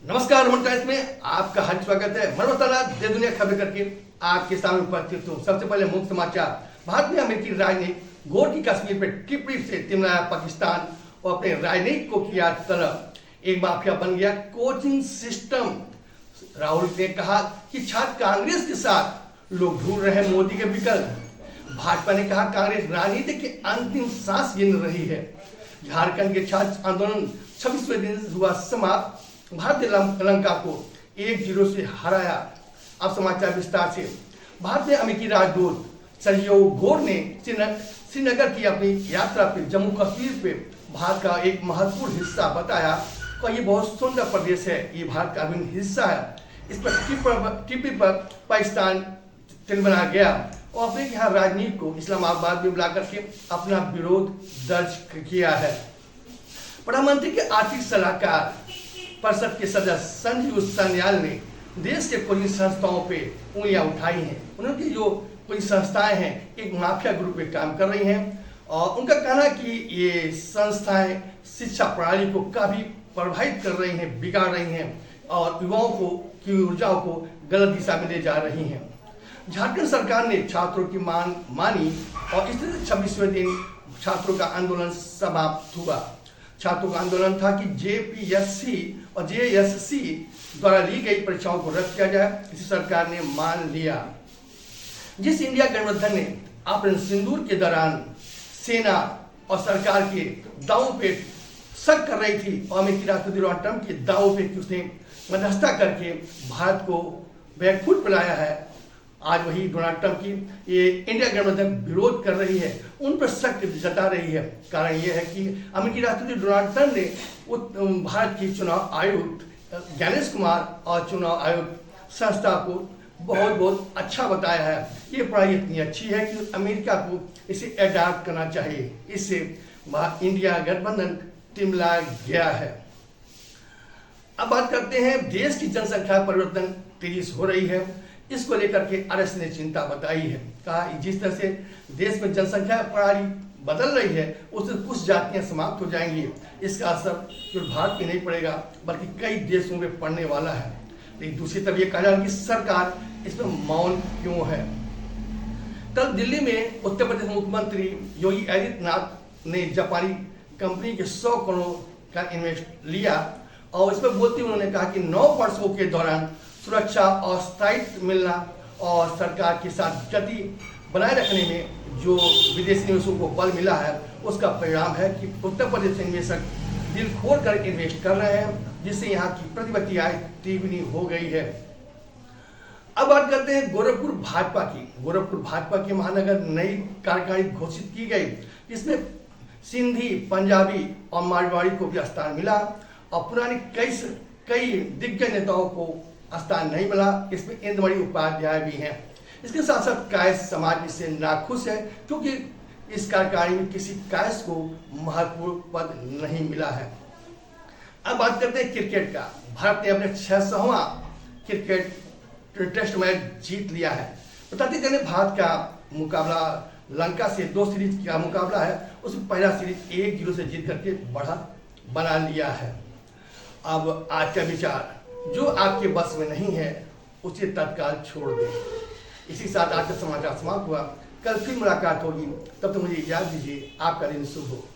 नमस्कार रमन टाइम्स में आपका हार्दिक स्वागत है। मैं बताना दे दुनिया खबर करके आपके सामने उपस्थित हूँ। सबसे पहले मुख्य समाचार। भारत में अमेरिकी राजनयिक गौर की कश्मीर पर टिप्पणी से तिमलाया पाकिस्तान और अपने राजनयिक को किया तलब। एक माफिया बन गया कोचिंग सिस्टम। राहुल ने कहा कि छात्र कांग्रेस के साथ लोग ढूंढ रहे हैं मोदी के विकल्प। भाजपा ने कहा कांग्रेस राजनीति की अंतिम सांस गिन रही है। झारखंड के छात्र आंदोलन 26वें दिन हुआ समाप्त। भारत ने लंका को 1-0 से हराया। अब समाचार विस्तार से। भारत में अमेरिकी राजदूत सहयोग गौर ने श्रीनगर की अपनी यात्रा पे जम्मू कश्मीर पे भारत का एक महत्वपूर्ण हिस्सा बताया और ये बहुत सुंदर प्रदेश है, ये भारत का अभिन्न हिस्सा है। इस पर टिप्पणी पर पाकिस्तान तिलमिला गया और अपने यहाँ राजनीति को इस्लामाबाद में बुलाकर के अपना विरोध दर्ज किया है। प्रधानमंत्री के आर्थिक सलाहकार परिषद के सदस्य संजीव सान्याल ने देश के कोई संस्थाओं पे उंगलियां उठाई हैं। उनकी जो कोई संस्थाएं हैं एक माफिया ग्रुप पे काम कर रही हैं और उनका कहना है कि ये संस्थाएं शिक्षा प्रणाली को काफी प्रभावित कर रही हैं, बिगाड़ रही हैं और युवाओं को की ऊर्जाओं को गलत दिशा में ले जा रही हैं। झारखंड सरकार ने छात्रों की मांग मानी और इसलिए 26वें दिन छात्रों का आंदोलन समाप्त हुआ। छात्रों का आंदोलन था कि जेपीएससी और जेएससी द्वारा ली गई परीक्षाओं को रद्द किया जाए। इसे सरकार ने मान लिया। जिस इंडिया गठबंधन ने ऑपरेशन सिंदूर के दौरान सेना और सरकार के दावों पे शक कर रही थी और अमेरिकी राष्ट्रपति डोनाल्ड ट्रंप के दावों पे उसने मध्यस्थता करके भारत को बैकफुट पर लाया है। आज वही डोनाल्ड ट्रंप की ये इंडिया गठबंधन विरोध कर रही है, उन पर शक जता रही है। कारण यह है कि अमेरिकी राष्ट्रपति डोनाल्ड ट्रंप ने भारत की चुनाव आयुक्त ज्ञानेश कुमार और चुनाव आयुक्त संस्था को बहुत अच्छा बताया है। ये पढ़ाई इतनी अच्छी है कि अमेरिका को इसे अडॉप्ट करना चाहिए। इससे इंडिया गठबंधन तिमला गया है। अब बात करते हैं देश की जनसंख्या परिवर्तन तेजी से हो रही है। इसको लेकर के आरएस ने चिंता बताई है। कहा जिस तरह से देश में जनसंख्या प्रणाली बदल रही है उससे कुछ जातियां समाप्त हो जाएंगी। इसका असर केवल भारत पे नहीं पड़ेगा बल्कि कई देशों में पड़ने वाला है। लेकिन दूसरी तरफ ये कहा जा रहा है कि सरकार इसमें मौन क्यों है। कल दिल्ली में उत्तर प्रदेश मुख्यमंत्री योगी आदित्यनाथ ने जापानी कंपनी के 100 करोड़ का इन्वेस्ट लिया और इसमें बोलते हुए उन्होंने कहा कि 9 वर्षों के दौरान सुरक्षा और स्थायित्व मिलना और सरकार के साथ गति बनाए रखने में जो विदेशी निवेशों को बल मिला है उसका परिणाम है कि उत्तर प्रदेश से निवेशक दिल खोल कर इन्वेस्ट कर रहे हैं, जिससे यहाँ की प्रतिवर्ती आय तिगुनी हो गई है। अब बात करते हैं गोरखपुर भाजपा की। गोरखपुर भाजपा की महानगर नई कार्यकारिणी घोषित की गई, जिसमें सिंधी, पंजाबी और मारवाड़ी को भी स्थान मिला और पुरानी कई दिग्गज नेताओं को स्थान नहीं मिला। इसमें इंद्रमणि उपाध्याय भी हैं। इसके साथ साथ कायस्थ समाज इससे नाखुश है क्योंकि इस कार्यकारिणी में किसी कायस्थ को महत्वपूर्ण पद नहीं मिला है। अब बात करते हैं क्रिकेट का। भारत ने अपने 600वां क्रिकेट टेस्ट मैच जीत लिया है। बताते चले भारत का मुकाबला लंका से 2 सीरीज का मुकाबला है, उसमें पहला सीरीज 1-0 से जीत करके बना लिया है। अब आज का विचार जो आपके बस में नहीं है उसे तत्काल छोड़ दें। इसी साथ आज का समाचार समाप्त हुआ। कल फिर मुलाकात होगी, तब तक मुझे इजाजत दीजिए। आपका दिन शुभ हो।